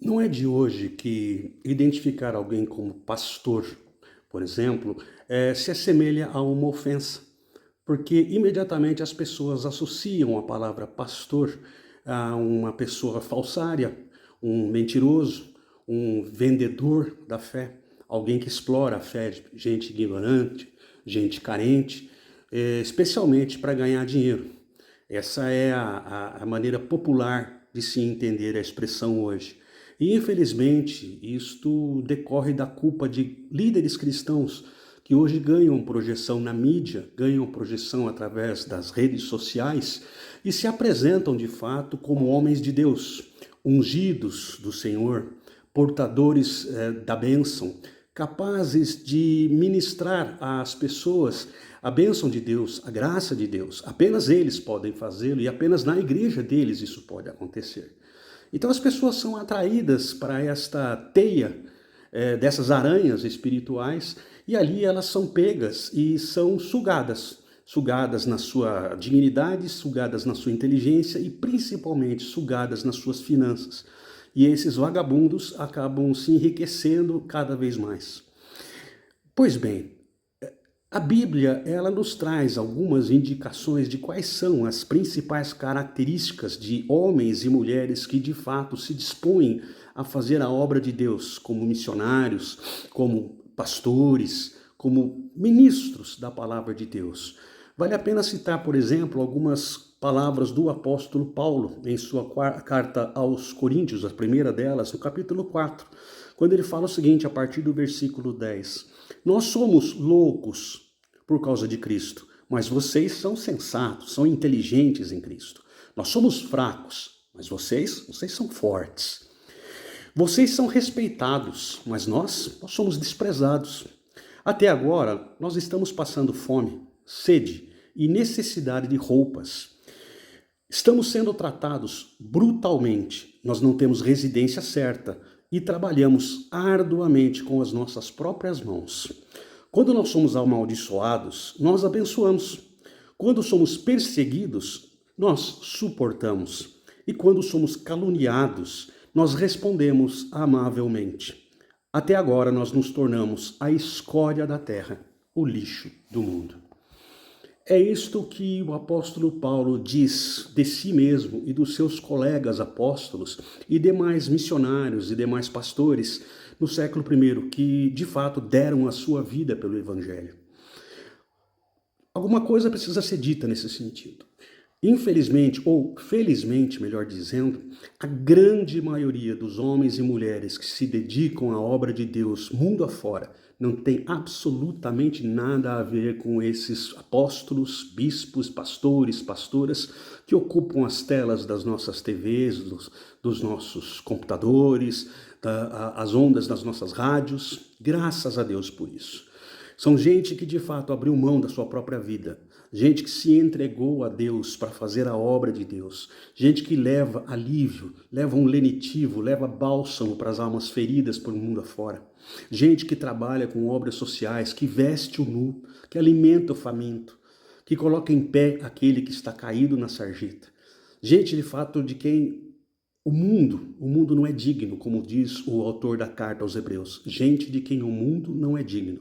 Não é de hoje que identificar alguém como pastor, por exemplo, se assemelha a uma ofensa, porque imediatamente as pessoas associam a palavra pastor a uma pessoa falsária, um mentiroso, um vendedor da fé, alguém que explora a fé de gente ignorante, gente carente, especialmente para ganhar dinheiro. Essa é a maneira popular de se entender a expressão hoje. E, infelizmente, isto decorre da culpa de líderes cristãos que hoje ganham projeção na mídia, ganham projeção através das redes sociais e se apresentam de fato como homens de Deus, ungidos do Senhor, portadores da bênção, capazes de ministrar às pessoas a bênção de Deus, a graça de Deus. Apenas eles podem fazê-lo e apenas na igreja deles isso pode acontecer. Então as pessoas são atraídas para esta teia dessas aranhas espirituais e ali elas são pegas e são sugadas. Sugadas na sua dignidade, sugadas na sua inteligência e principalmente sugadas nas suas finanças. E esses vagabundos acabam se enriquecendo cada vez mais. Pois bem, a Bíblia, ela nos traz algumas indicações de quais são as principais características de homens e mulheres que de fato se dispõem a fazer a obra de Deus, como missionários, como pastores, como ministros da palavra de Deus. Vale a pena citar, por exemplo, algumas palavras do apóstolo Paulo em sua carta aos Coríntios, a primeira delas, no capítulo 4, quando ele fala o seguinte, a partir do versículo 10: Nós somos loucos por causa de Cristo, mas vocês são sensatos, são inteligentes em Cristo. Nós somos fracos, mas vocês são fortes. Vocês são respeitados, mas nós somos desprezados. Até agora, nós estamos passando fome, sede e necessidade de roupas. Estamos sendo tratados brutalmente, nós não temos residência certa e trabalhamos arduamente com as nossas próprias mãos. Quando nós somos amaldiçoados, nós abençoamos. Quando somos perseguidos, nós suportamos. E quando somos caluniados, nós respondemos amavelmente. Até agora nós nos tornamos a escória da terra, o lixo do mundo. É isto que o apóstolo Paulo diz de si mesmo e dos seus colegas apóstolos e demais missionários e demais pastores no século I, que de fato deram a sua vida pelo Evangelho. Alguma coisa precisa ser dita nesse sentido. Infelizmente, ou felizmente, melhor dizendo, a grande maioria dos homens e mulheres que se dedicam à obra de Deus mundo afora não tem absolutamente nada a ver com esses apóstolos, bispos, pastores, pastoras que ocupam as telas das nossas TVs, dos nossos computadores, as ondas das nossas rádios. Graças a Deus por isso. São gente que de fato abriu mão da sua própria vida, gente que se entregou a Deus para fazer a obra de Deus, gente que leva alívio, leva um lenitivo, leva bálsamo para as almas feridas por mundo afora, gente que trabalha com obras sociais, que veste o nu, que alimenta o faminto, que coloca em pé aquele que está caído na sarjeta, gente de fato de quem o mundo não é digno, como diz o autor da carta aos Hebreus. Gente de quem o mundo não é digno.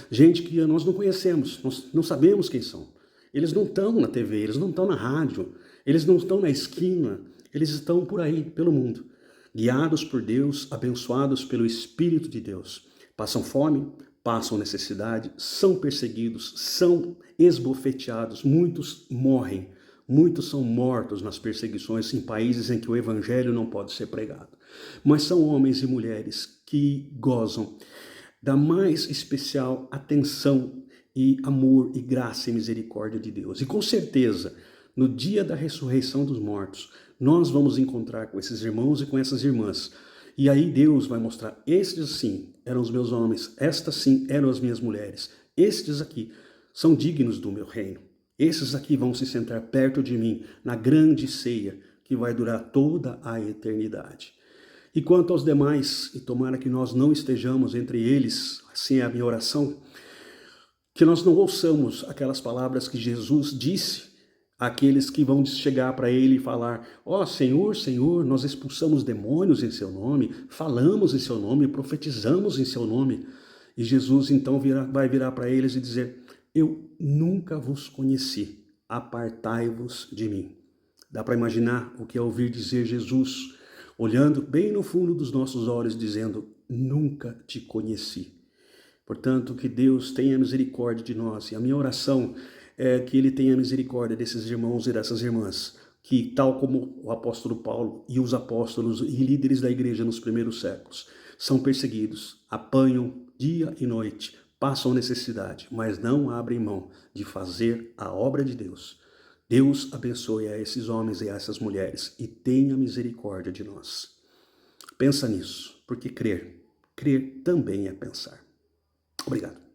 Gente que nós não conhecemos, nós não sabemos quem são. Eles não estão na TV, eles não estão na rádio, eles não estão na esquina, eles estão por aí, pelo mundo. Guiados por Deus, abençoados pelo Espírito de Deus. Passam fome, passam necessidade, são perseguidos, são esbofeteados, muitos morrem. Muitos são mortos nas perseguições em países em que o evangelho não pode ser pregado. Mas são homens e mulheres que gozam da mais especial atenção e amor e graça e misericórdia de Deus. E com certeza, no dia da ressurreição dos mortos, nós vamos encontrar com esses irmãos e com essas irmãs. E aí Deus vai mostrar, estes sim eram os meus homens, estas sim eram as minhas mulheres, estes aqui são dignos do meu reino. Esses aqui vão se sentar perto de mim na grande ceia que vai durar toda a eternidade. E quanto aos demais, e tomara que nós não estejamos entre eles, assim é a minha oração, que nós não ouçamos aquelas palavras que Jesus disse Aqueles que vão chegar para ele e falar: ó, Senhor, Senhor, nós expulsamos demônios em seu nome, falamos em seu nome, profetizamos em seu nome. E Jesus então vai virar para eles e dizer: eu nunca vos conheci, apartai-vos de mim. Dá para imaginar o que é ouvir dizer Jesus, olhando bem no fundo dos nossos olhos, dizendo: nunca te conheci. Portanto, que Deus tenha misericórdia de nós. E a minha oração é que Ele tenha misericórdia desses irmãos e dessas irmãs, que, tal como o apóstolo Paulo e os apóstolos e líderes da igreja nos primeiros séculos, são perseguidos, apanham dia e noite, passam necessidade, mas não abrem mão de fazer a obra de Deus. Deus abençoe a esses homens e a essas mulheres e tenha misericórdia de nós. Pensa nisso, porque crer também é pensar. Obrigado.